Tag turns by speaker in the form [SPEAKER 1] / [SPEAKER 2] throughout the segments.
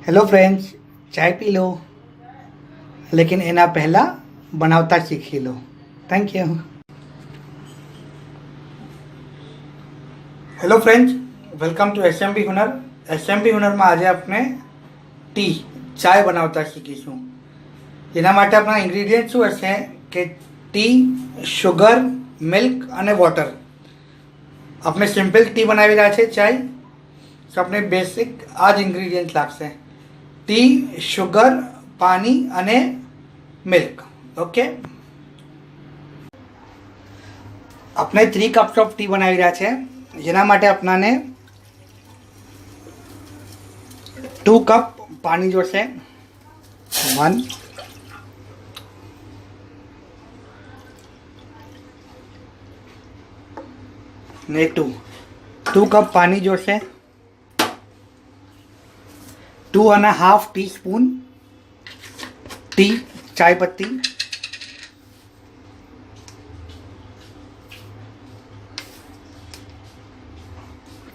[SPEAKER 1] Hello friends, ચાય પી લો, લેકિન એના પહેલાં બનાવતા શીખી લો. Thank you. Hello friends, welcome to SMB Hunar. SMB હુનરમાં આજે આપણે ટી ચાય બનાવતા શીખીશું. એના માટે આપણા ઇન્ગ્રીડિયન્ટ શું હશે કે ટી, શુગર, મિલ્ક અને વોટર. આપણે સિમ્પલ ટી બનાવી રહ્યા છે ચાય, તો આપણે બેસિક આ જ ઇન્ગ્રીડિયન્ટ લાગશે: ટી, શુગર, પાણી અને મિલ્ક. ઓકે, આપણે 3 કપ્સ ઓફ ટી બનાવી રહ્યા છે. જેના માટે આપણાને 2 કપ પાણી જોશે. 1 ને 2 કપ પાણી જોશે. 2.5 ટીસ્પૂન ટી, ચાય પત્તી.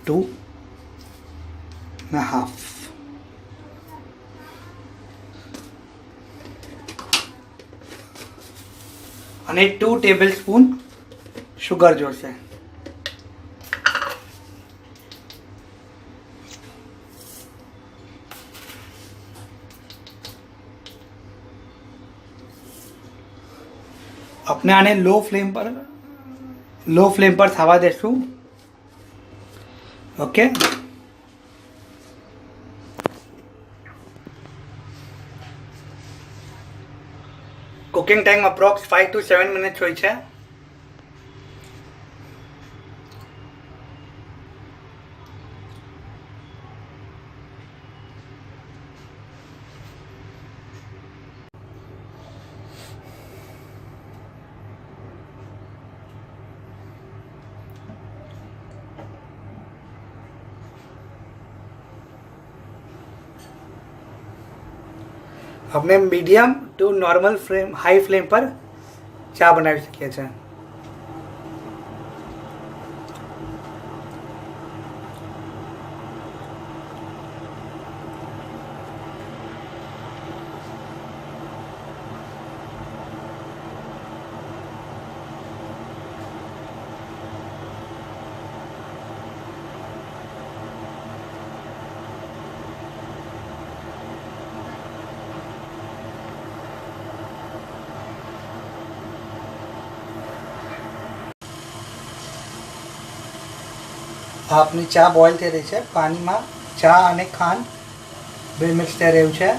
[SPEAKER 1] 2.5 અને 2 ટેબલ સ્પૂન શુગર જોશે. આપણે આને લો ફ્લેમ પર થવા દેશું. Okay, cooking time approx 5 to 7 minutes હોય છે. આપણે medium two normal high flame પર ચા બનાવી શકીએ છીએ. આપની ચા બોઇલ થઈ રહી છે. પાણીમાં ચા અને ખાંડ બે મિક્સ થઈ રહ્યું છે.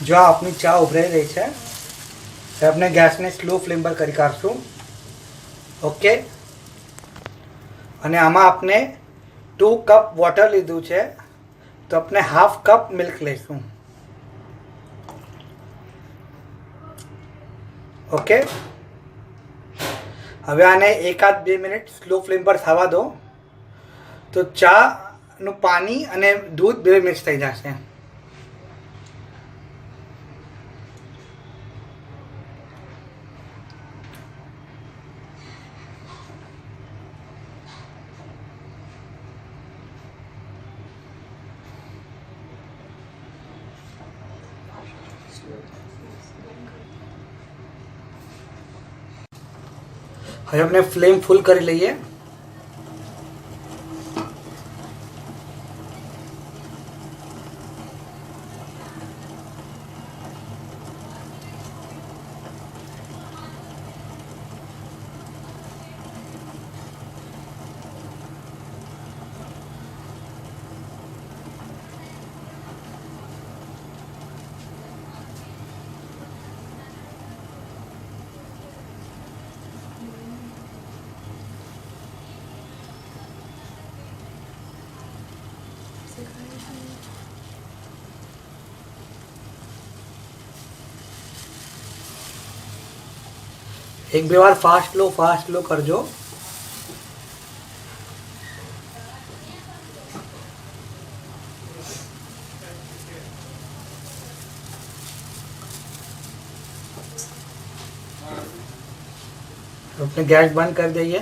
[SPEAKER 1] જો આપની ચા ઉભરાઈ રહી છે, તો આપણે ગેસને સ્લો ફ્લેમ પર કરી કાઢશું. ઓકે, અને આમાં આપણે 2 કપ વોટર લીધું છે, તો આપણે હાફ કપ મિલ્ક લઈશું. ઓકે, હવે આને 1-2 મિનિટ સ્લો ફ્લેમ પર થવા દો, તો ચાનું પાણી અને દૂધ બે મિક્સ થઈ જશે. હવે આપણે ફ્લેમ ફૂલ કરી લઈએ. એક બે વાર ફાસ્ટ લો કરજો. अपने गैस बंद कर दઈએ.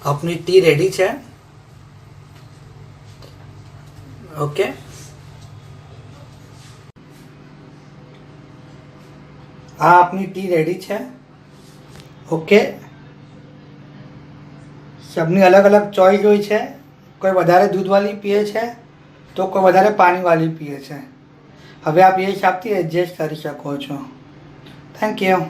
[SPEAKER 1] अपनी टी रेडी છે. ઓકે, આ આપની ટી રેડી છે. ઓકે, સબની અલગ અલગ ચોઈસ હોય છે. કોઈ વધારે દૂધવાળી પીએ છે તો કોઈ વધારે પાણીવાળી પીએ છે. હવે આપ એ હિસાબથી એડજસ્ટ કરી શકો છો. Thank you.